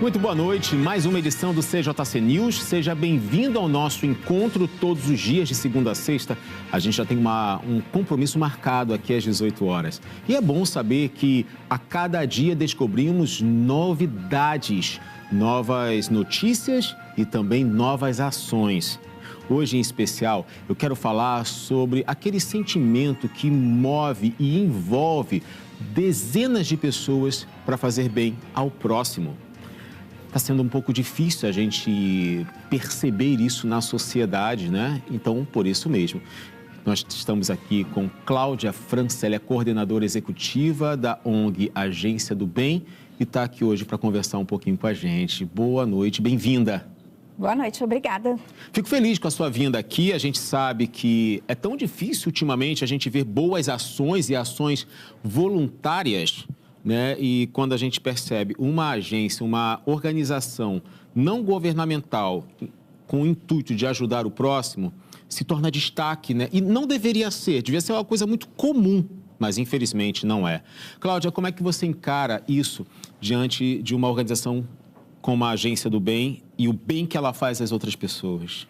Muito boa noite, mais uma edição do CJC News. Seja bem-vindo ao nosso encontro todos os dias, de segunda a sexta. A gente já tem um compromisso marcado aqui às 18 horas. E é bom saber que a cada dia descobrimos novidades, novas notícias e também novas ações. Hoje, em especial, eu quero falar sobre aquele sentimento que move e envolve dezenas de pessoas para fazer bem ao próximo. Está sendo um pouco difícil a gente perceber isso na sociedade, né? Então, por isso mesmo, nós estamos aqui com Cláudia França, ela é coordenadora executiva da ONG Agência do Bem e está aqui hoje para conversar um pouquinho com a gente. Boa noite, bem-vinda. Boa noite, obrigada. Fico feliz com a sua vinda aqui. A gente sabe que é tão difícil ultimamente a gente ver boas ações e ações voluntárias, né? E quando a gente percebe uma agência, uma organização não governamental com o intuito de ajudar o próximo, se torna destaque, né? E não deveria ser, devia ser uma coisa muito comum, mas infelizmente não é. Cláudia, como é que você encara isso diante de uma organização como a Agência do Bem e o bem que ela faz às outras pessoas?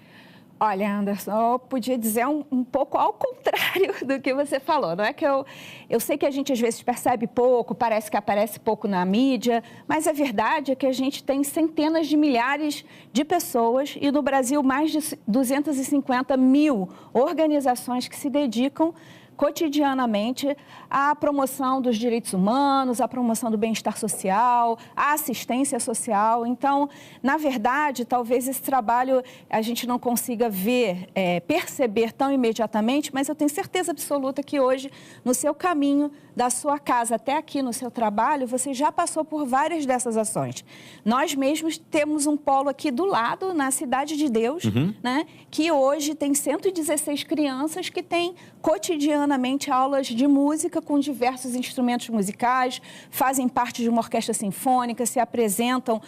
Olha, Anderson, eu podia dizer um pouco ao contrário do que você falou. Não é que eu sei que a gente às vezes percebe pouco, parece que aparece pouco na mídia, mas a verdade é que a gente tem centenas de milhares de pessoas e no Brasil mais de 250 mil organizações que se dedicam cotidianamente à promoção dos direitos humanos, à promoção do bem-estar social, à assistência social. Então, na verdade, talvez esse trabalho a gente não consiga ver, perceber tão imediatamente, mas eu tenho certeza absoluta que hoje, no seu caminho, da sua casa até aqui no seu trabalho, você já passou por várias dessas ações. Nós mesmos temos um polo aqui do lado, na Cidade de Deus, né, que hoje tem 116 crianças que têm cotidianamente aulas de música com diversos instrumentos musicais, fazem parte de uma orquestra sinfônica, se apresentam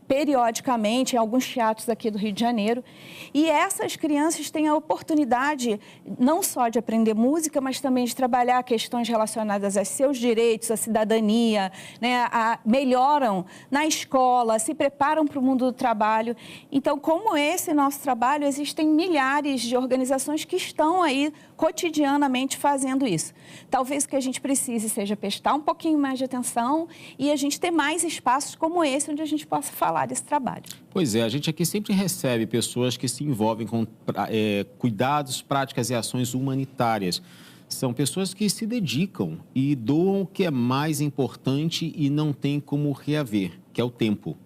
periodicamente em alguns teatros aqui do Rio de Janeiro. E essas crianças têm a oportunidade não só de aprender música, mas também de trabalhar questões relacionadas aos seus direitos, à cidadania, né, melhoram na escola, se preparam para o mundo do trabalho. Então, como esse nosso trabalho, existem milhares de organizações que estão aí cotidianamente fazendo isso. Talvez o que a gente precise seja prestar um pouquinho mais de atenção e a gente ter mais espaços como esse, onde a gente possa falar desse trabalho. Pois é, a gente aqui sempre recebe pessoas que se envolvem com cuidados, práticas e ações humanitárias. São pessoas que se dedicam e doam o que é mais importante e não tem como reaver, que é o tempo.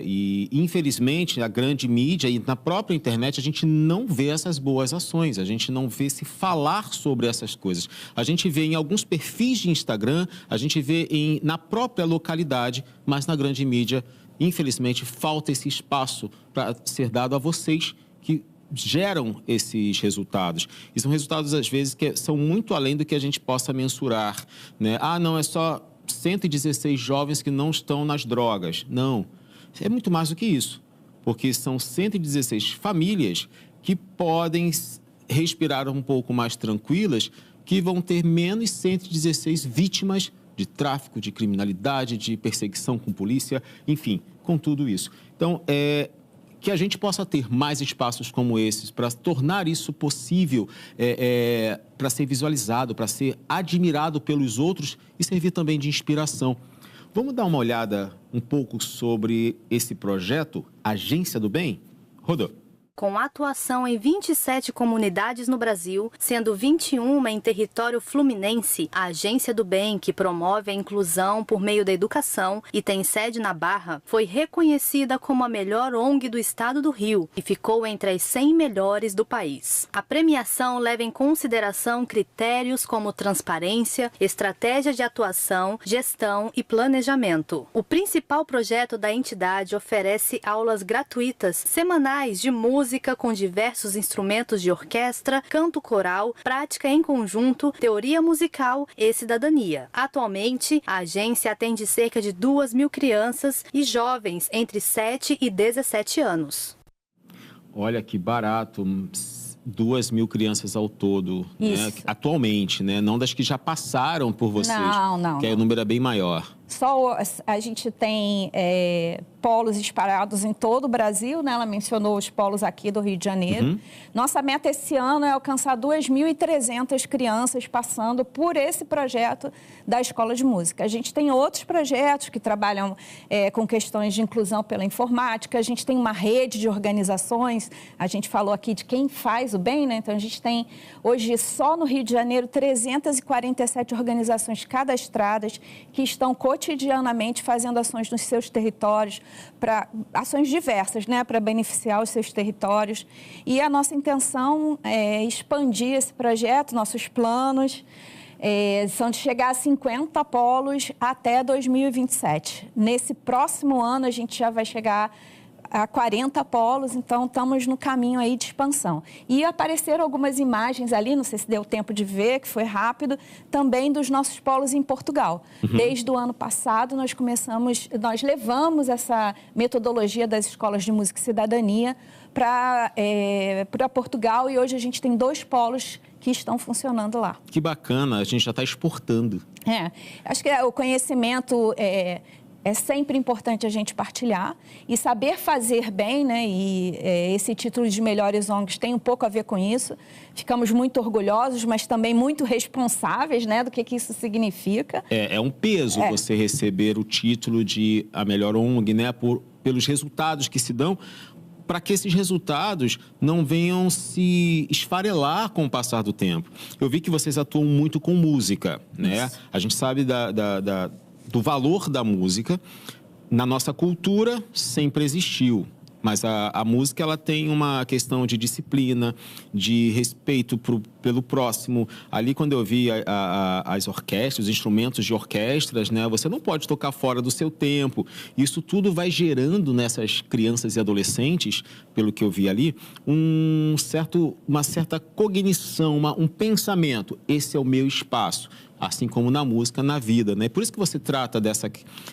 E, infelizmente, a grande mídia e na própria internet, a gente não vê essas boas ações, a gente não vê se falar sobre essas coisas. A gente vê em alguns perfis de Instagram, a gente vê na própria localidade, mas na grande mídia, infelizmente, falta esse espaço para ser dado a vocês que geram esses resultados. E são resultados, às vezes, que são muito além do que a gente possa mensurar, né? Ah, não, é só 116 jovens que não estão nas drogas. Não, é muito mais do que isso, porque são 116 famílias que podem respirar um pouco mais tranquilas, que vão ter menos 116 vítimas de tráfico, de criminalidade, de perseguição com polícia, enfim, com tudo isso. Então, que a gente possa ter mais espaços como esses para tornar isso possível, para ser visualizado, para ser admirado pelos outros e servir também de inspiração. Vamos dar uma olhada um pouco sobre esse projeto, Agência do Bem? Rodou. Com atuação em 27 comunidades no Brasil, sendo 21 em território fluminense, a Agência do Bem, que promove a inclusão por meio da educação e tem sede na Barra, foi reconhecida como a melhor ONG do estado do Rio e ficou entre as 100 melhores do país. A premiação leva em consideração critérios como transparência, estratégia de atuação, gestão e planejamento. O principal projeto da entidade oferece aulas gratuitas semanais de música com diversos instrumentos de orquestra, canto coral, prática em conjunto, teoria musical e cidadania. Atualmente, a agência atende cerca de 2.000 crianças e jovens entre 7 e 17 anos. Olha que barato, 2.000 crianças ao todo, né? Atualmente, né? Não das que já passaram por vocês, não. Que o número é bem maior. A gente tem polos espalhados em todo o Brasil, né? Ela mencionou os polos aqui do Rio de Janeiro. Nossa meta esse ano é alcançar 2.300 crianças passando por esse projeto da Escola de Música. A gente tem outros projetos que trabalham com questões de inclusão pela informática, a gente tem uma rede de organizações, a gente falou aqui de quem faz o bem, né? Então, a gente tem hoje, só no Rio de Janeiro, 347 organizações cadastradas que estão cotidianamente fazendo ações nos seus territórios, ações diversas, né, para beneficiar os seus territórios. E a nossa intenção é expandir esse projeto, nossos planos são de chegar a 50 polos até 2027. Nesse próximo ano, a gente já vai chegar a 40 polos, então estamos no caminho aí de expansão. E apareceram algumas imagens ali, não sei se deu tempo de ver, que foi rápido, também dos nossos polos em Portugal. Desde o ano passado, nós levamos essa metodologia das escolas de música e cidadania para Portugal, e hoje a gente tem 2 polos que estão funcionando lá. Que bacana, a gente já está exportando. Acho que o conhecimento é sempre importante a gente partilhar e saber fazer bem, né? E esse título de melhores ONGs tem um pouco a ver com isso. Ficamos muito orgulhosos, mas também muito responsáveis, né? Do que isso significa. É um peso você receber o título de a melhor ONG, né? Pelos resultados que se dão, para que esses resultados não venham se esfarelar com o passar do tempo. Eu vi que vocês atuam muito com música, né? Isso. A gente sabe do valor da música. Na nossa cultura sempre existiu, mas a música ela tem uma questão de disciplina, de respeito pelo próximo. Ali, quando eu vi as orquestras, os instrumentos de orquestras, né, você não pode tocar fora do seu tempo. Isso tudo vai gerando nessas crianças e adolescentes, pelo que eu vi ali, uma certa cognição, um pensamento. Esse é o meu espaço. Assim como na música, na vida, né? Por isso que você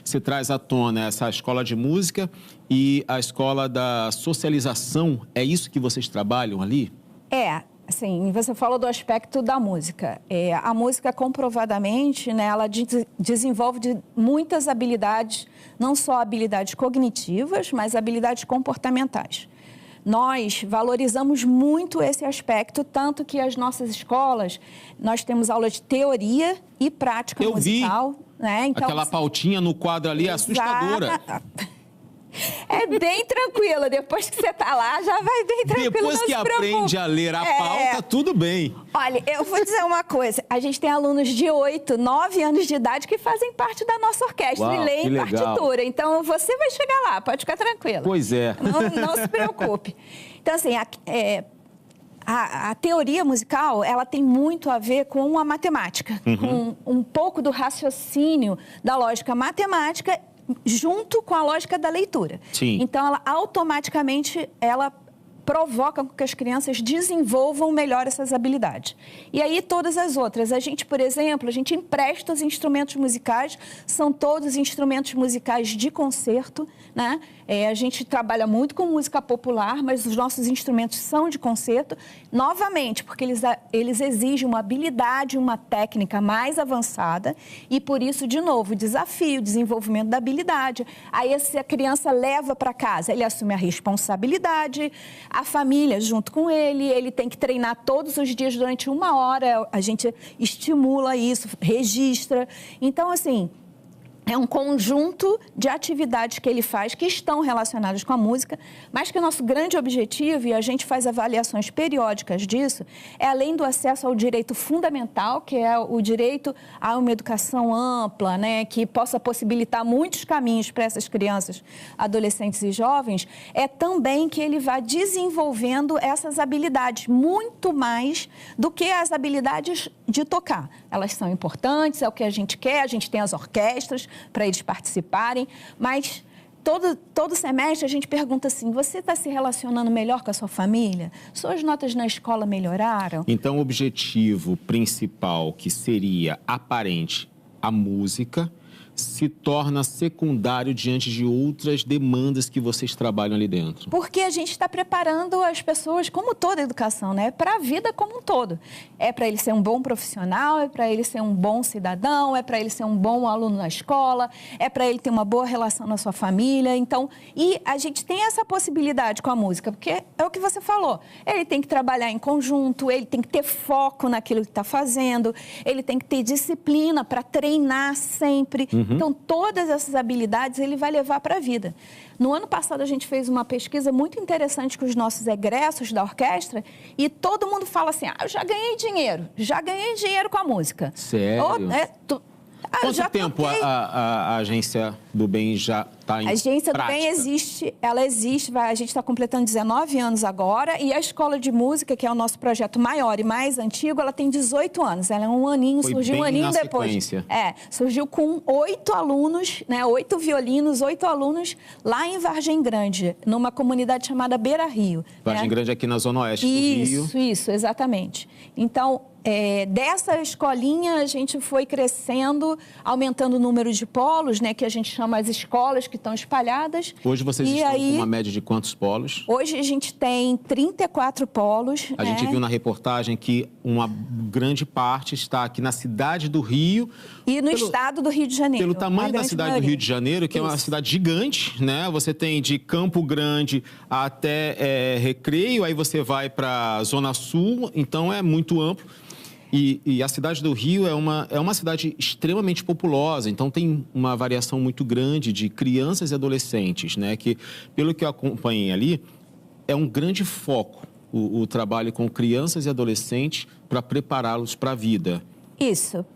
você traz à tona essa escola de música e a escola da socialização. É isso que vocês trabalham ali? Assim, você falou do aspecto da música. A música, comprovadamente, né, ela desenvolve muitas habilidades, não só habilidades cognitivas, mas habilidades comportamentais. Nós valorizamos muito esse aspecto, tanto que as nossas escolas, nós temos aula de teoria e prática musical. Né? Então, aquela pautinha no quadro ali é assustadora. É bem tranquila, depois que você está lá, já vai bem tranquilo. Depois que aprende a ler a pauta, tudo bem. Olha, eu vou dizer uma coisa, a gente tem alunos de 8, 9 anos de idade que fazem parte da nossa orquestra e leem partitura. Então, você vai chegar lá, pode ficar tranquila. Pois é. Não se preocupe. Então, assim, a teoria musical, ela tem muito a ver com a matemática, com um pouco do raciocínio da lógica matemática junto com a lógica da leitura. Sim. Então, ela automaticamente provoca que as crianças desenvolvam melhor essas habilidades. E aí, todas as outras. A gente, por exemplo, empresta os instrumentos musicais, são todos instrumentos musicais de concerto, né? A gente trabalha muito com música popular, mas os nossos instrumentos são de concerto, novamente, porque eles exigem uma habilidade, uma técnica mais avançada e, por isso, de novo, desafio, desenvolvimento da habilidade. Aí, se a criança leva para casa, ele assume a responsabilidade, a família junto com ele tem que treinar todos os dias durante 1 hora, a gente estimula isso, registra. Então, assim, é um conjunto de atividades que ele faz que estão relacionadas com a música, mas que o nosso grande objetivo, e a gente faz avaliações periódicas disso, é além do acesso ao direito fundamental, que é o direito a uma educação ampla, né, que possa possibilitar muitos caminhos para essas crianças, adolescentes e jovens, é também que ele vá desenvolvendo essas habilidades muito mais do que as habilidades de tocar. Elas são importantes, é o que a gente quer, a gente tem as orquestras para eles participarem, mas todo semestre a gente pergunta assim, você está se relacionando melhor com a sua família? Suas notas na escola melhoraram? Então, o objetivo principal, que seria aparente, a música, se torna secundário diante de outras demandas que vocês trabalham ali dentro? Porque a gente está preparando as pessoas, como toda educação, né, para a vida como um todo. É para ele ser um bom profissional, é para ele ser um bom cidadão, é para ele ser um bom aluno na escola, é para ele ter uma boa relação na sua família. Então, e a gente tem essa possibilidade com a música, porque é o que você falou. Ele tem que trabalhar em conjunto, ele tem que ter foco naquilo que está fazendo, ele tem que ter disciplina para treinar sempre. Então, todas essas habilidades ele vai levar para a vida. No ano passado, a gente fez uma pesquisa muito interessante com os nossos egressos da orquestra e todo mundo fala assim, eu já ganhei dinheiro com a música. Sério? Quanto tempo a Agência do Bem já está em prática? A Agência do Bem existe, a gente está completando 19 anos agora e a Escola de Música, que é o nosso projeto maior e mais antigo, ela tem 18 anos, ela é um aninho, surgiu um aninho depois. Sequência. Surgiu com 8 alunos, né, 8 violinos, 8 alunos lá em Vargem Grande, numa comunidade chamada Beira Rio. Vargem Grande aqui na Zona Oeste do Rio. Isso, exatamente. Então, dessa escolinha a gente foi crescendo, aumentando o número de polos, né, que a gente chama as escolas que estão espalhadas. Hoje vocês estão com uma média de quantos polos? Hoje a gente tem 34 polos. A gente viu na reportagem que uma grande parte está aqui na cidade do Rio. E no estado do Rio de Janeiro. Pelo tamanho da cidade do Rio de Janeiro, que é uma cidade gigante, né? Você tem de Campo Grande até Recreio, aí você vai para a Zona Sul, então é muito amplo. E a cidade do Rio é uma cidade extremamente populosa, então tem uma variação muito grande de crianças e adolescentes, né? Que, pelo que eu acompanhei ali, é um grande foco o trabalho com crianças e adolescentes para prepará-los para a vida. Isso.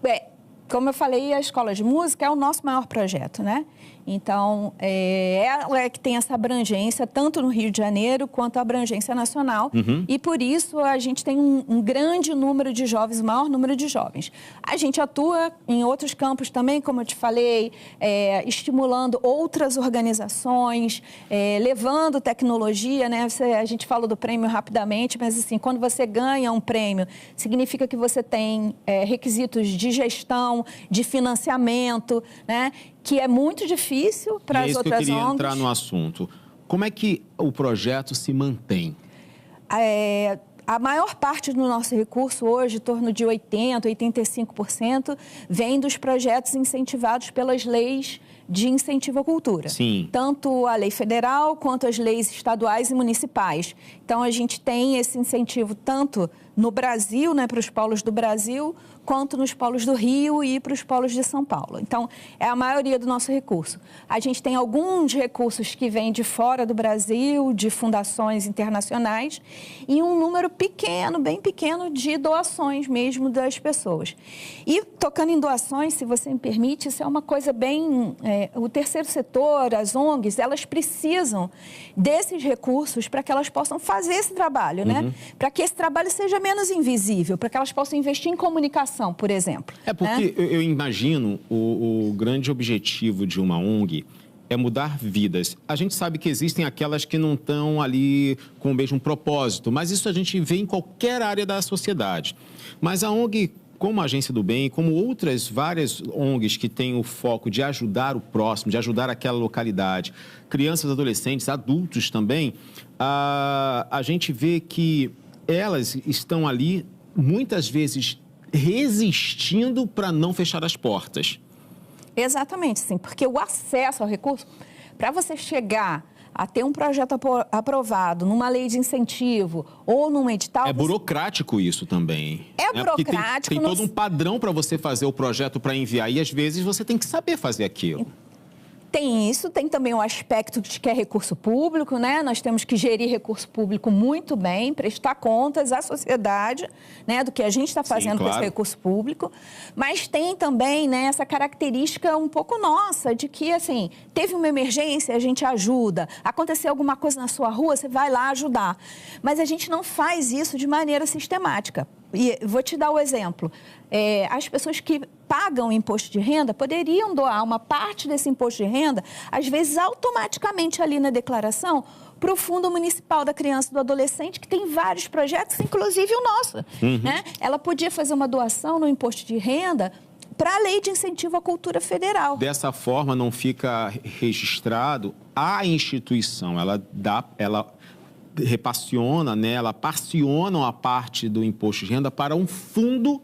Como eu falei, a Escola de Música é o nosso maior projeto, né? Então, ela é que tem essa abrangência, tanto no Rio de Janeiro, quanto a abrangência nacional. E, por isso, a gente tem um grande número de jovens, o maior número de jovens. A gente atua em outros campos também, como eu te falei, estimulando outras organizações, levando tecnologia, né? A gente falou do prêmio rapidamente, mas, assim, quando você ganha um prêmio, significa que você tem requisitos de gestão, de financiamento, né? Que é muito difícil para as outras ONGs. Eu queria entrar no assunto. Como é que o projeto se mantém? A maior parte do nosso recurso hoje, em torno de 80%, 85%, vem dos projetos incentivados pelas leis de incentivo à cultura. Sim. Tanto a lei federal quanto as leis estaduais e municipais. Então, a gente tem esse incentivo tanto no Brasil, né, para os polos do Brasil, quanto nos polos do Rio e para os polos de São Paulo. Então, é a maioria do nosso recurso. A gente tem alguns recursos que vêm de fora do Brasil, de fundações internacionais, e um número pequeno, bem pequeno, de doações mesmo das pessoas. E, tocando em doações, se você me permite, isso é uma coisa bem... o terceiro setor, as ONGs, elas precisam desses recursos para que elas possam fazer esse trabalho, né? Para que esse trabalho seja menos invisível, para que elas possam investir em comunicação, por exemplo. Porque eu imagino o grande objetivo de uma ONG é mudar vidas. A gente sabe que existem aquelas que não estão ali com o mesmo propósito, mas isso a gente vê em qualquer área da sociedade. Mas a ONG, como a Agência do Bem, como outras várias ONGs que têm o foco de ajudar o próximo, de ajudar aquela localidade, crianças, adolescentes, adultos também, a gente vê que elas estão ali, muitas vezes, resistindo para não fechar as portas. Exatamente, sim, porque o acesso ao recurso, para você chegar a ter um projeto aprovado numa lei de incentivo ou num edital... É burocrático isso também. Burocrático. Tem todo um padrão para você fazer o projeto para enviar e, às vezes, você tem que saber fazer aquilo. Tem isso, tem também o aspecto de que é recurso público, né? Nós temos que gerir recurso público muito bem, prestar contas à sociedade, né, do que a gente está fazendo com esse recurso público. Mas tem também, né, essa característica um pouco nossa, de que, assim, teve uma emergência, a gente ajuda. Aconteceu alguma coisa na sua rua, você vai lá ajudar. Mas a gente não faz isso de maneira sistemática. E vou te dar o exemplo. As pessoas que pagam imposto de renda poderiam doar uma parte desse imposto de renda, às vezes automaticamente ali na declaração, para o Fundo Municipal da Criança e do Adolescente, que tem vários projetos, inclusive o nosso. Né? Ela podia fazer uma doação no imposto de renda para a Lei de Incentivo à Cultura Federal. Dessa forma, não fica registrado a instituição, ela repassiona, né, ela parciona uma parte do imposto de renda para um fundo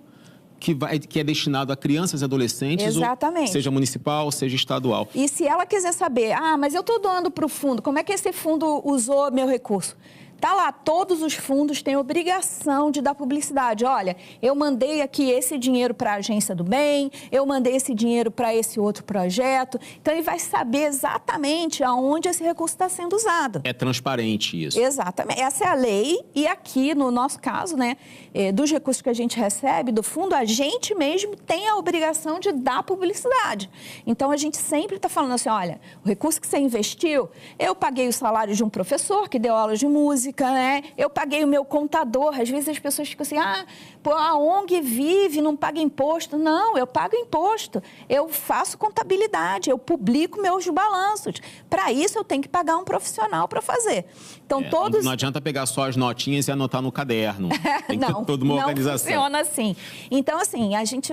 que é destinado a crianças e adolescentes, exatamente, seja municipal, seja estadual. E se ela quiser saber, mas eu estou doando para o fundo, como é que esse fundo usou meu recurso? Tá lá, todos os fundos têm obrigação de dar publicidade. Olha, eu mandei aqui esse dinheiro para a Agência do Bem, eu mandei esse dinheiro para esse outro projeto. Então, ele vai saber exatamente aonde esse recurso está sendo usado. É transparente isso. Exatamente. Essa é a lei e aqui, no nosso caso, né, dos recursos que a gente recebe do fundo, a gente mesmo tem a obrigação de dar publicidade. Então, a gente sempre está falando assim, olha, o recurso que você investiu, eu paguei o salário de um professor que deu aulas de música, né? Eu paguei o meu contador. Às vezes as pessoas ficam assim, a ONG vive, não paga imposto. Não, eu pago imposto. Eu faço contabilidade, eu publico meus balanços. Para isso, eu tenho que pagar um profissional para fazer. Então, todos... Não adianta pegar só as notinhas e anotar no caderno. Tem que ter toda uma organização. Não funciona assim. Então, assim, a gente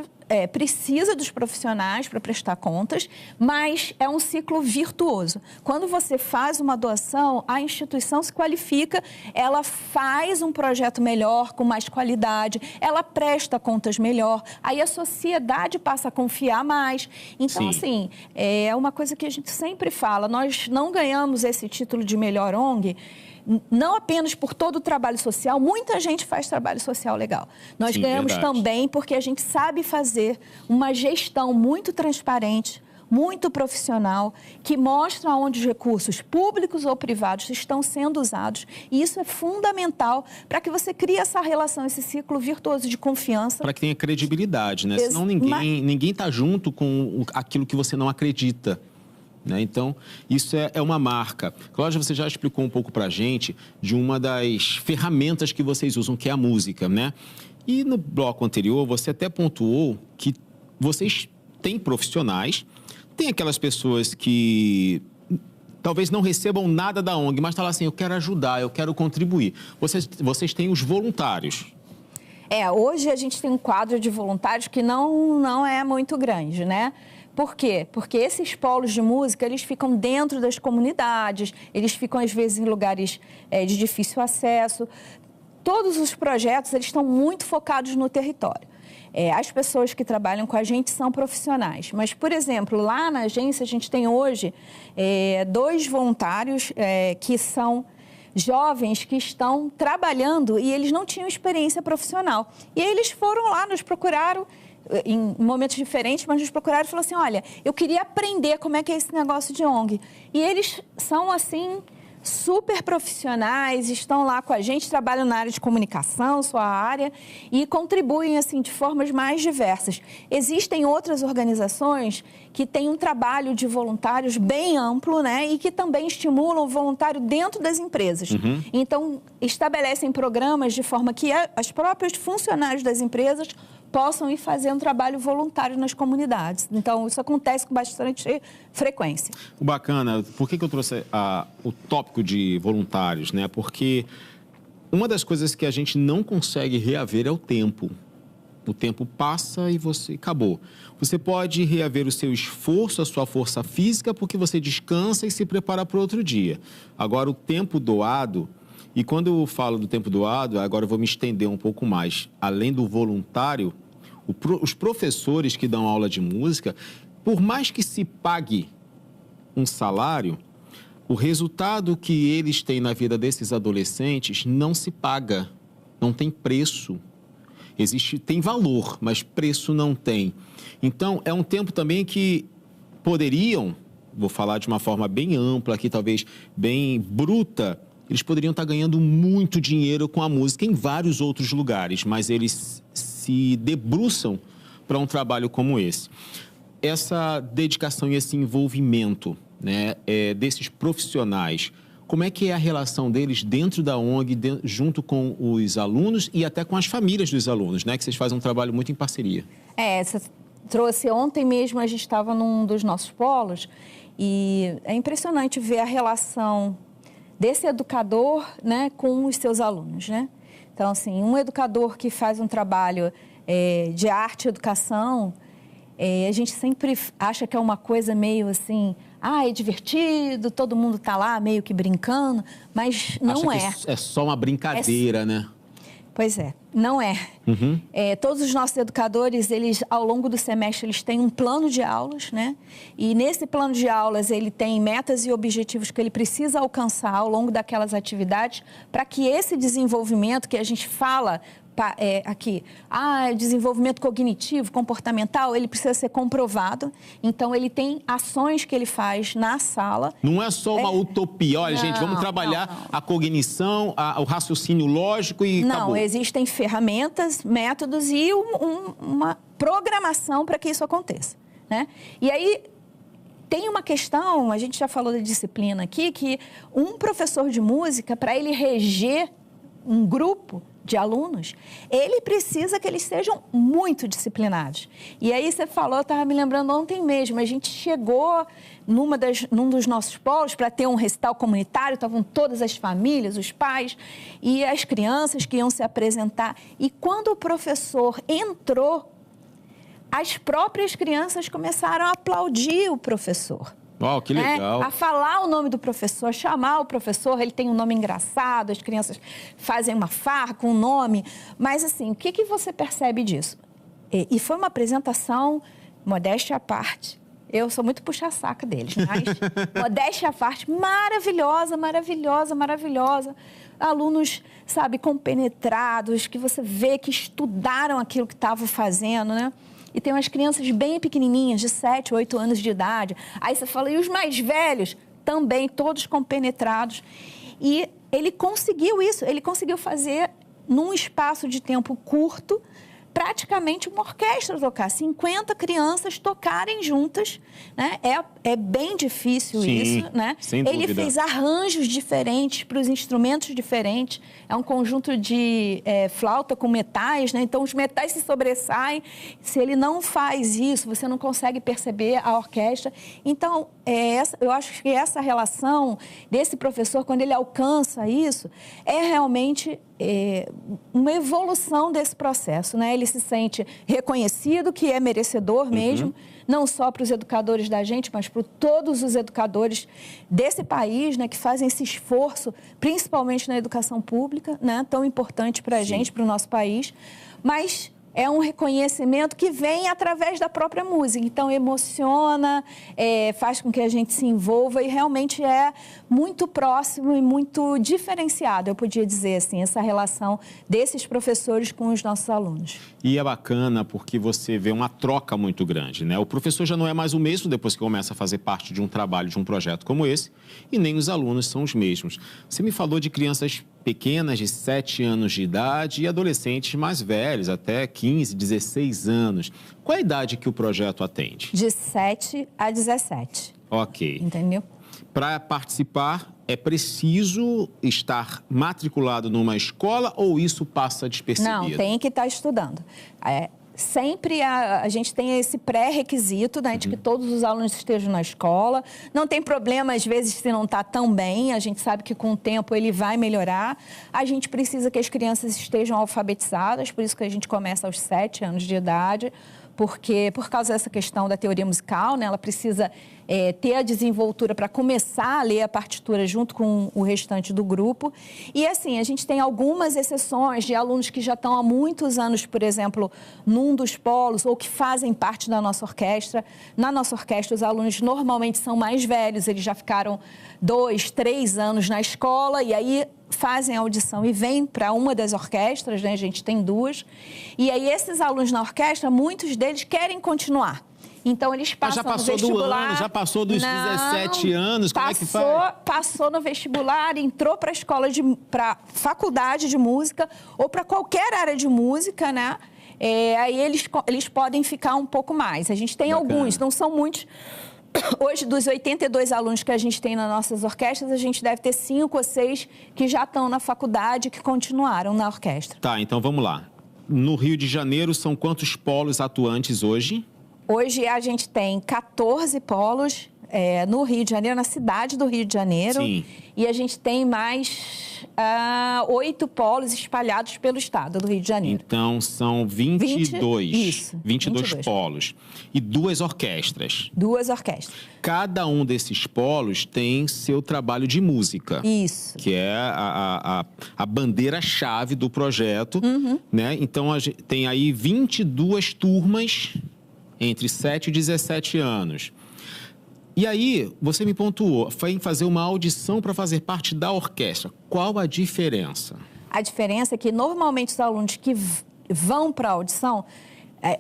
precisa dos profissionais para prestar contas, mas é um ciclo virtuoso. Quando você faz uma doação, a instituição se qualifica, ela faz um projeto melhor, com mais qualidade, ela presta contas melhor, aí a sociedade passa a confiar mais. Então, assim, é uma coisa que a gente sempre fala, nós não ganhamos esse título de melhor ONG, não apenas por todo o trabalho social, muita gente faz trabalho social legal. Nós ganhamos também porque a gente sabe fazer uma gestão muito transparente, muito profissional, que mostra onde os recursos públicos ou privados estão sendo usados. E isso é fundamental para que você crie essa relação, esse ciclo virtuoso de confiança. Para que tenha credibilidade, né? Senão ninguém está junto com aquilo que você não acredita. Né? Então, isso é uma marca. Cláudia, você já explicou um pouco para a gente de uma das ferramentas que vocês usam, que é a música, né? E no bloco anterior, você até pontuou que vocês têm profissionais, tem aquelas pessoas que talvez não recebam nada da ONG, mas falam assim, eu quero ajudar, eu quero contribuir. Vocês têm os voluntários. Hoje a gente tem um quadro de voluntários que não é muito grande, né? Por quê? Porque esses polos de música, eles ficam dentro das comunidades, eles ficam, às vezes, em lugares de difícil acesso. Todos os projetos, eles estão muito focados no território. As pessoas que trabalham com a gente são profissionais. Mas, por exemplo, lá na agência, a gente tem hoje 2 voluntários que são jovens que estão trabalhando e eles não tinham experiência profissional. E aí eles foram lá, nos procuraram, em momentos diferentes, mas nos procuraram e falaram assim, olha, eu queria aprender como é que é esse negócio de ONG. E eles são, assim, super profissionais, estão lá com a gente, trabalham na área de comunicação, sua área, e contribuem, assim, de formas mais diversas. Existem outras organizações que têm um trabalho de voluntários bem amplo, né, e que também estimulam o voluntário dentro das empresas. Então, estabelecem programas de forma que as próprias funcionários das empresas possam ir fazer um trabalho voluntário nas comunidades. Então, isso acontece com bastante frequência. O bacana, por que eu trouxe o tópico de voluntários, né? Porque uma das coisas que a gente não consegue reaver é o tempo. O tempo passa e você acabou. Você pode reaver o seu esforço, a sua força física, porque você descansa e se prepara para outro dia. Agora, o tempo doado... E quando eu falo do tempo doado, agora eu vou me estender um pouco mais. Além do voluntário, os professores que dão aula de música, por mais que se pague um salário, o resultado que eles têm na vida desses adolescentes não se paga, não tem preço. Tem valor, mas preço não tem. Então, é um tempo também que poderiam, vou falar de uma forma bem ampla aqui, talvez bem bruta, eles poderiam estar ganhando muito dinheiro com a música em vários outros lugares, mas eles se debruçam para um trabalho como esse. Essa dedicação e esse envolvimento, né, desses profissionais, como é que é a relação deles dentro da ONG, junto com os alunos e até com as famílias dos alunos, né, que vocês fazem um trabalho muito em parceria? Você trouxe ontem mesmo, a gente estava num dos nossos polos e é impressionante ver a relação desse educador, né, com os seus alunos, né? Então, assim, um educador que faz um trabalho de arte e educação, A gente sempre acha que é uma coisa meio assim, é divertido, todo mundo está lá meio que brincando, mas não é. É só uma brincadeira, né? Pois é, não é. Todos os nossos educadores, eles, ao longo do semestre, eles têm um plano de aulas, né? E nesse plano de aulas, ele tem metas e objetivos que ele precisa alcançar ao longo daquelas atividades para que esse desenvolvimento que a gente fala aqui, desenvolvimento cognitivo, comportamental, ele precisa ser comprovado. Então, ele tem ações que ele faz na sala. Não é só uma utopia. Olha, gente, vamos trabalhar a cognição, o raciocínio lógico e acabou. Não, existem ferramentas, métodos e uma programação para que isso aconteça, né? E aí, tem uma questão, a gente já falou da disciplina aqui, que um professor de música, para ele reger um grupo de alunos, ele precisa que eles sejam muito disciplinados. E aí você falou, eu estava me lembrando ontem mesmo, a gente chegou num dos nossos polos para ter um recital comunitário, estavam todas as famílias, os pais e as crianças que iam se apresentar. E quando o professor entrou, as próprias crianças começaram a aplaudir o professor. Uau, que legal. A falar o nome do professor, chamar o professor, ele tem um nome engraçado, as crianças fazem uma farra com o nome. Mas, assim, o que você percebe disso? E foi uma apresentação, modéstia à parte. Eu sou muito puxa-saca deles, mas modéstia à parte, maravilhosa, maravilhosa, maravilhosa. Alunos, sabe, compenetrados, que você vê que estudaram aquilo que estavam fazendo, né? E tem umas crianças bem pequenininhas, de 7, 8 anos de idade. Aí você fala, e os mais velhos? Também, todos compenetrados. E ele conseguiu isso, ele conseguiu fazer, num espaço de tempo curto, praticamente uma orquestra tocar. 50 crianças tocarem juntas, né? É bem difícil. Sim, isso, né? Sem dúvida. Ele fez arranjos diferentes para os instrumentos diferentes. É um conjunto de flauta com metais, né? Então os metais se sobressaem. Se ele não faz isso, você não consegue perceber a orquestra. Então, eu acho que essa relação desse professor, quando ele alcança isso, é realmente uma evolução desse processo, né? Ele se sente reconhecido, que é merecedor mesmo, não só para os educadores da gente, mas para todos os educadores desse país, né? Que fazem esse esforço, principalmente na educação pública, né? Tão importante para a gente, para o nosso país, mas é um reconhecimento que vem através da própria música. Então, emociona, faz com que a gente se envolva e realmente é muito próximo e muito diferenciado, eu podia dizer assim, essa relação desses professores com os nossos alunos. E é bacana porque você vê uma troca muito grande, né? O professor já não é mais o mesmo depois que começa a fazer parte de um trabalho, de um projeto como esse, e nem os alunos são os mesmos. Você me falou de crianças pequenas de 7 anos de idade e adolescentes mais velhos, até 15, 16 anos. Qual é a idade que o projeto atende? De 7 a 17. Ok. Entendeu? Para participar, é preciso estar matriculado numa escola ou isso passa despercebido? Não, tem que estar estudando. Sempre a gente tem esse pré-requisito, né, de que todos os alunos estejam na escola. Não tem problema, às vezes, se não está tão bem. A gente sabe que, com o tempo, ele vai melhorar. A gente precisa que as crianças estejam alfabetizadas, por isso que a gente começa aos 7 anos de idade, porque, por causa dessa questão da teoria musical, né, ela precisa ter a desenvoltura para começar a ler a partitura junto com o restante do grupo. E, assim, a gente tem algumas exceções de alunos que já estão há muitos anos, por exemplo, num dos polos ou que fazem parte da nossa orquestra. Na nossa orquestra, os alunos normalmente são mais velhos, eles já ficaram 2, 3 anos na escola e aí fazem a audição e vêm para uma das orquestras, né? A gente tem 2. E aí, esses alunos na orquestra, muitos deles querem continuar. Então, eles passam no vestibular. Já passou dos 17 anos, como é que faz? Passou no vestibular, entrou para a escola, para faculdade de música ou para qualquer área de música, né? Aí eles podem ficar um pouco mais. A gente tem alguns, não são muitos. Hoje, dos 82 alunos que a gente tem nas nossas orquestras, a gente deve ter 5 ou 6 que já estão na faculdade, que continuaram na orquestra. Tá, então vamos lá. No Rio de Janeiro, são quantos polos atuantes hoje? Hoje a gente tem 14 polos, no Rio de Janeiro, na cidade do Rio de Janeiro. Sim. E a gente tem mais 8 polos espalhados pelo estado do Rio de Janeiro. Então, são 22. Isso, 22 polos. E 2 orquestras. 2 orquestras. Cada um desses polos tem seu trabalho de música. Isso. Que é a bandeira-chave do projeto. Né? Então, a gente tem aí 22 turmas entre 7 e 17 anos. E aí, você me pontuou, foi em fazer uma audição para fazer parte da orquestra. Qual a diferença? A diferença é que, normalmente, os alunos que vão para a audição,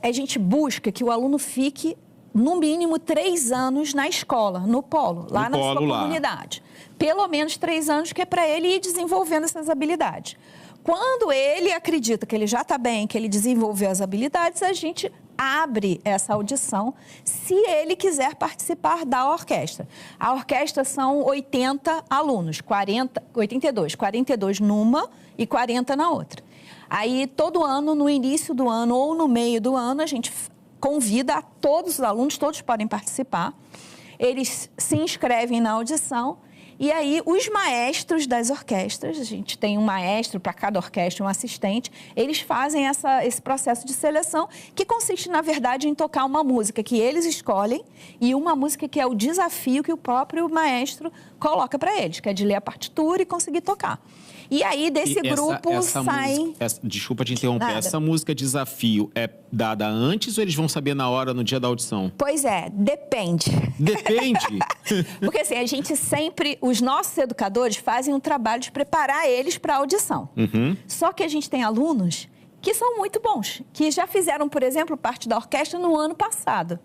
a gente busca que o aluno fique, no mínimo, 3 anos na escola, no polo, lá na sua comunidade. Pelo menos 3 anos, que é para ele ir desenvolvendo essas habilidades. Quando ele acredita que ele já está bem, que ele desenvolveu as habilidades, a gente abre essa audição se ele quiser participar da orquestra. A orquestra são 80 alunos, 42 numa e 40 na outra. Aí, todo ano, no início do ano ou no meio do ano, a gente convida a todos os alunos, todos podem participar. Eles se inscrevem na audição. E aí, os maestros das orquestras, a gente tem um maestro para cada orquestra, um assistente, eles fazem esse processo de seleção, que consiste, na verdade, em tocar uma música que eles escolhem e uma música que é o desafio que o próprio maestro coloca para eles, que é de ler a partitura e conseguir tocar. E aí, desse grupo saem... Desculpa te interromper. Nada. Essa música desafio é dada antes ou eles vão saber na hora, no dia da audição? Pois é, depende. Depende? Porque assim, a gente sempre... Os nossos educadores fazem um trabalho de preparar eles para a audição. Só que a gente tem alunos que são muito bons, que já fizeram, por exemplo, parte da orquestra no ano passado.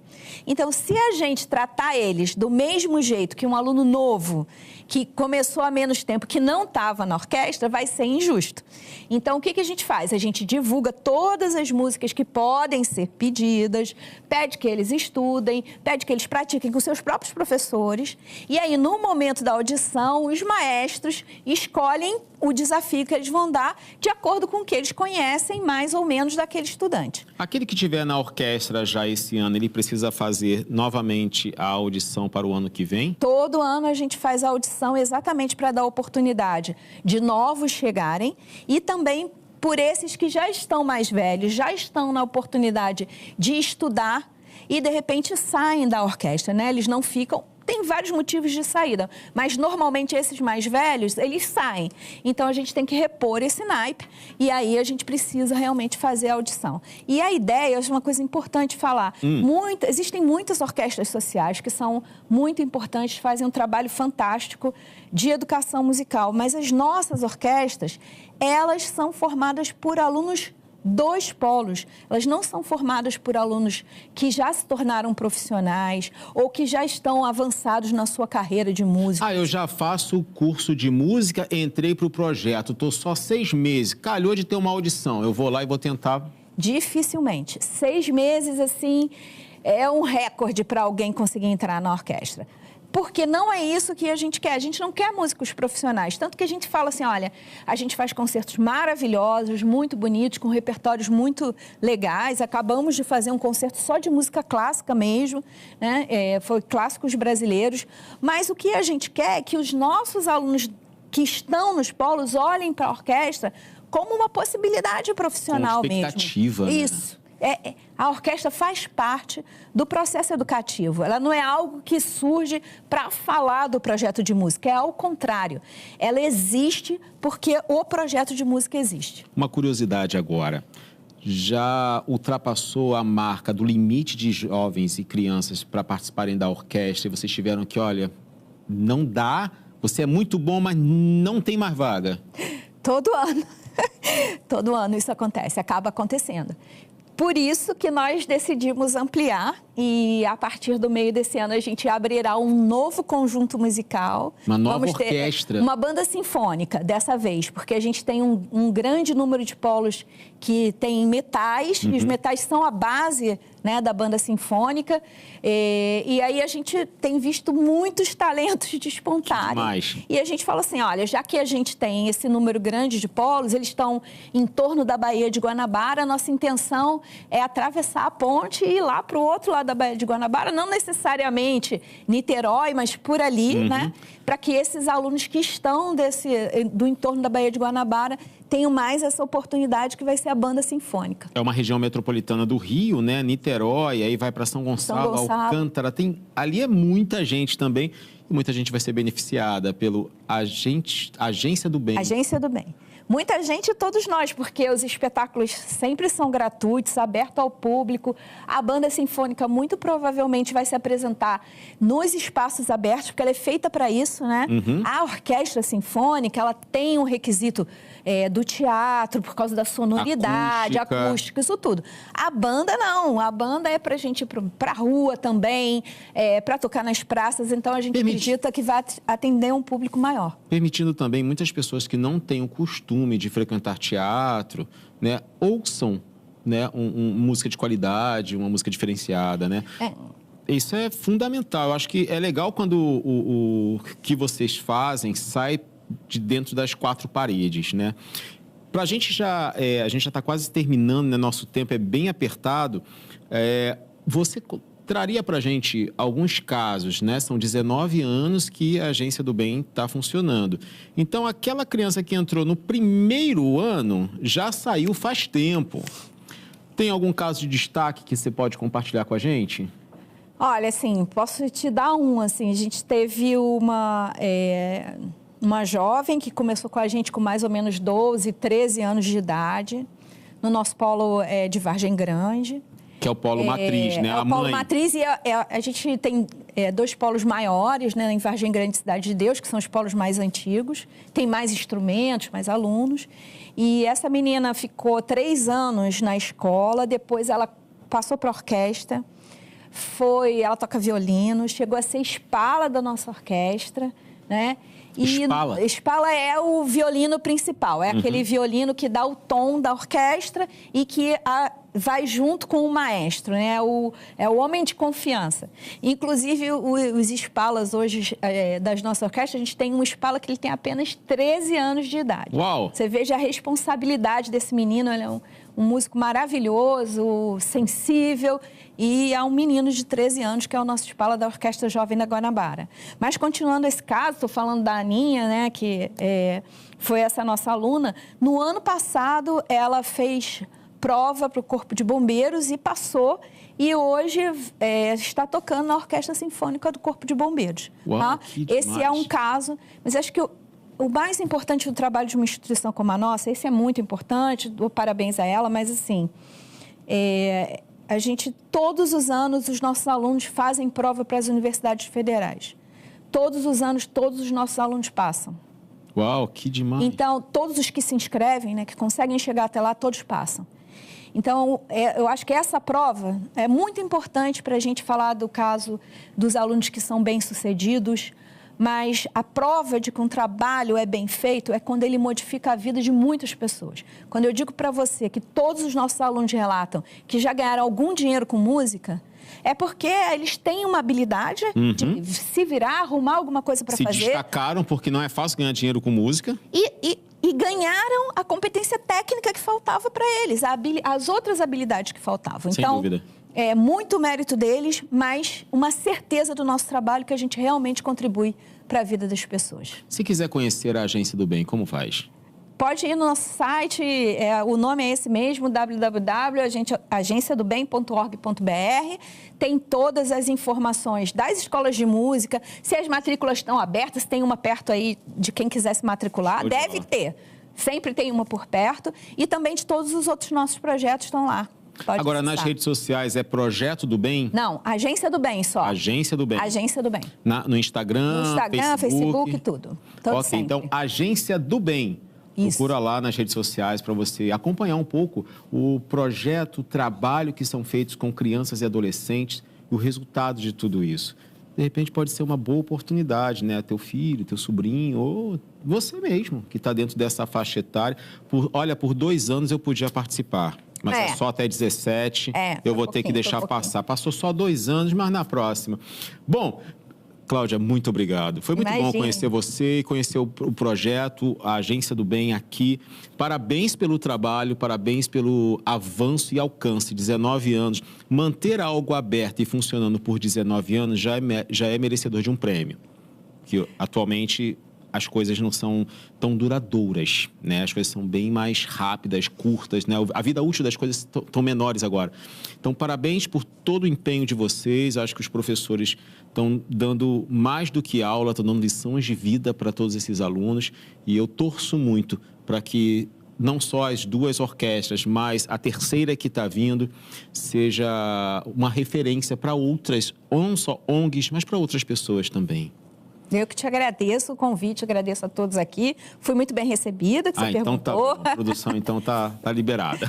Então, se a gente tratar eles do mesmo jeito que um aluno novo, que começou há menos tempo, que não estava na orquestra, vai ser injusto. Então, o que a gente faz? A gente divulga todas as músicas que podem ser pedidas, pede que eles estudem, pede que eles pratiquem com seus próprios professores. E aí, no momento da audição, os maestros escolhem o desafio que eles vão dar de acordo com o que eles conhecem mais ou menos daquele estudante. Aquele que estiver na orquestra já esse ano, ele precisa fazer novamente a audição para o ano que vem? Todo ano a gente faz a audição exatamente para dar oportunidade de novos chegarem e também por esses que já estão mais velhos, já estão na oportunidade de estudar e, de repente, saem da orquestra, né? Eles não ficam... Tem vários motivos de saída, mas normalmente esses mais velhos, eles saem. Então, a gente tem que repor esse naipe e aí a gente precisa realmente fazer a audição. E a ideia, acho uma coisa importante falar, existem muitas orquestras sociais que são muito importantes, fazem um trabalho fantástico de educação musical, mas as nossas orquestras, elas são formadas por alunos dos polos. Elas não são formadas por alunos que já se tornaram profissionais ou que já estão avançados na sua carreira de música. Eu já faço o curso de música, entrei para o projeto, estou só 6 meses, calhou de ter uma audição, eu vou lá e vou tentar... Dificilmente. 6 meses, assim, é um recorde para alguém conseguir entrar na orquestra. Porque não é isso que a gente quer. A gente não quer músicos profissionais. Tanto que a gente fala assim, olha, a gente faz concertos maravilhosos, muito bonitos, com repertórios muito legais. Acabamos de fazer um concerto só de música clássica mesmo, né? Foi clássicos brasileiros. Mas o que a gente quer é que os nossos alunos que estão nos polos olhem para a orquestra como uma possibilidade profissional mesmo. Expectativa, né? Isso. A orquestra faz parte do processo educativo. Ela não é algo que surge para falar do projeto de música, é ao contrário. Ela existe porque o projeto de música existe. Uma curiosidade agora. Já ultrapassou a marca do limite de jovens e crianças para participarem da orquestra e vocês tiveram que, olha, não dá, você é muito bom, mas não tem mais vaga? Todo ano. Todo ano isso acontece, acaba acontecendo. Por isso que nós decidimos ampliar e, a partir do meio desse ano, a gente abrirá um novo conjunto musical. Uma nova orquestra. Uma banda sinfônica, dessa vez, porque a gente tem um grande número de polos que tem metais, e os metais são a base, né, da banda sinfônica. E aí a gente tem visto muitos talentos despontarem. Demais. E a gente fala assim, olha, já que a gente tem esse número grande de polos, eles estão em torno da Baía de Guanabara, a nossa intenção é atravessar a ponte e ir lá para o outro lado lado da Baía de Guanabara, não necessariamente Niterói, mas por ali, né? Para que esses alunos que estão do entorno da Baía de Guanabara tenham mais essa oportunidade que vai ser a banda sinfônica. É uma região metropolitana do Rio, né? Niterói, aí vai para São Gonçalo, Alcântara. Ali é muita gente também. E muita gente vai ser beneficiada pelo Agência do Bem. Agência do Bem. Muita gente, todos nós, porque os espetáculos sempre são gratuitos, abertos ao público. A banda sinfônica muito provavelmente vai se apresentar nos espaços abertos, porque ela é feita para isso, né? A orquestra sinfônica, ela tem um requisito do teatro, por causa da sonoridade, acústica, isso tudo. A banda não, a banda é para a gente ir para a rua também, para tocar nas praças, então a gente acredita que vai atender um público maior. Permitindo também muitas pessoas que não têm o costume de frequentar teatro, né, ouçam, né, música de qualidade, uma música diferenciada, né? Isso é fundamental. Eu acho que é legal quando o que vocês fazem sai de dentro das quatro paredes, né? Pra gente já, a gente já está quase terminando, né? Nosso tempo é bem apertado. Você traria para a gente alguns casos, né? São 19 anos que a Agência do Bem está funcionando. Então, aquela criança que entrou no primeiro ano já saiu faz tempo. Tem algum caso de destaque que você pode compartilhar com a gente? Olha, assim, posso te dar assim, a gente teve uma jovem que começou com a gente com mais ou menos 12, 13 anos de idade, no nosso polo de Vargem Grande. Que é o polo matriz, né? É o polo matriz e a gente tem dois polos maiores, né? Em Vargem Grande e Cidade de Deus, que são os polos mais antigos. Tem mais instrumentos, mais alunos. E essa menina ficou 3 anos na escola, depois ela passou para a orquestra. Ela toca violino, chegou a ser espala da nossa orquestra, né? Espala é o violino principal, é aquele violino que dá o tom da orquestra e que vai junto com o maestro, né? É o homem de confiança. Inclusive, os espalas hoje das nossas orquestras, a gente tem um espala que ele tem apenas 13 anos de idade. Uau! Você veja a responsabilidade desse menino, ele é um músico maravilhoso, sensível, e é um menino de 13 anos, que é o nosso espala da Orquestra Jovem da Guanabara. Mas, continuando esse caso, estou falando da Aninha, né, que foi essa nossa aluna. No ano passado, ela fez prova para o Corpo de Bombeiros e passou, e hoje está tocando na Orquestra Sinfônica do Corpo de Bombeiros. Uau, tá? Esse demais. é um caso, mas acho que o mais importante do trabalho de uma instituição como a nossa, esse é muito importante, dou parabéns a ela, mas assim, a gente, todos os anos, os nossos alunos fazem prova para as universidades federais. Todos os anos, todos os nossos alunos passam. Uau, que demais! Então, todos os que se inscrevem, né, que conseguem chegar até lá, todos passam. Então, eu acho que essa prova é muito importante para a gente falar do caso dos alunos que são bem-sucedidos, mas a prova de que um trabalho é bem feito é quando ele modifica a vida de muitas pessoas. Quando eu digo para você que todos os nossos alunos relatam que já ganharam algum dinheiro com música, é porque eles têm uma habilidade de se virar, arrumar alguma coisa para fazer. Se destacaram, porque não é fácil ganhar dinheiro com música. E ganharam a competência técnica que faltava para eles, as outras habilidades que faltavam. Sem dúvida. É muito mérito deles, mas uma certeza do nosso trabalho que a gente realmente contribui para a vida das pessoas. Se quiser conhecer a Agência do Bem, como faz? Pode ir no nosso site, o nome é esse mesmo, www.agenciadobem.org.br. Tem todas as informações das escolas de música, se as matrículas estão abertas, tem uma perto aí de quem quiser se matricular, deve ter. Sempre tem uma por perto. E também de todos os outros nossos projetos estão lá. Agora, nas redes sociais, é Projeto do Bem? Não, Agência do Bem só. Agência do Bem. Agência do Bem. No Instagram, Facebook, tudo. Ok, sempre. Então, Agência do Bem. Isso. Procura lá nas redes sociais para você acompanhar um pouco o projeto, o trabalho que são feitos com crianças e adolescentes e o resultado de tudo isso. De repente, pode ser uma boa oportunidade, né? Teu filho, teu sobrinho ou você mesmo, que está dentro dessa faixa etária. Por 2 anos eu podia participar. Mas é só até 17, eu vou ter que deixar passar. Passou só 2 anos, mas na próxima. Bom, Cláudia, muito obrigado. Foi muito bom Imagina. conhecer você e conhecer o projeto, a Agência do Bem aqui. Parabéns pelo trabalho, parabéns pelo avanço e alcance. 19 anos. Manter algo aberto e funcionando por 19 anos já é merecedor de um prêmio. Que atualmente as coisas não são tão duradouras, né? As coisas são bem mais rápidas, curtas, né? A vida útil das coisas estão menores agora. Então, parabéns por todo o empenho de vocês. Acho que os professores estão dando mais do que aula, estão dando lições de vida para todos esses alunos. E eu torço muito para que não só as duas orquestras, mas a terceira que está vindo seja uma referência para outras, não só ONGs, mas para outras pessoas também. Eu que te agradeço o convite, agradeço a todos aqui. Fui muito bem recebida, que você então perguntou. Tá, a produção então tá liberada.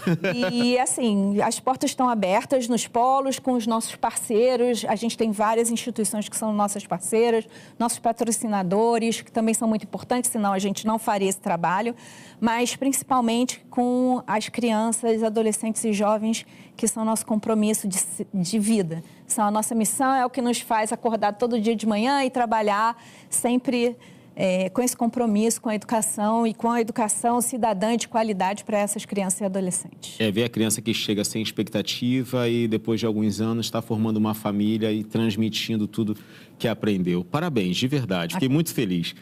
E assim, as portas estão abertas nos polos com os nossos parceiros. A gente tem várias instituições que são nossas parceiras, nossos patrocinadores, que também são muito importantes, senão a gente não faria esse trabalho. Mas principalmente com as crianças, adolescentes e jovens, que são nosso compromisso de vida. São a nossa missão, é o que nos faz acordar todo dia de manhã e trabalhar sempre com esse compromisso com a educação e com a educação cidadã de qualidade para essas crianças e adolescentes. Ver a criança que chega sem expectativa e depois de alguns anos está formando uma família e transmitindo tudo que aprendeu. Parabéns, de verdade. Fiquei muito feliz.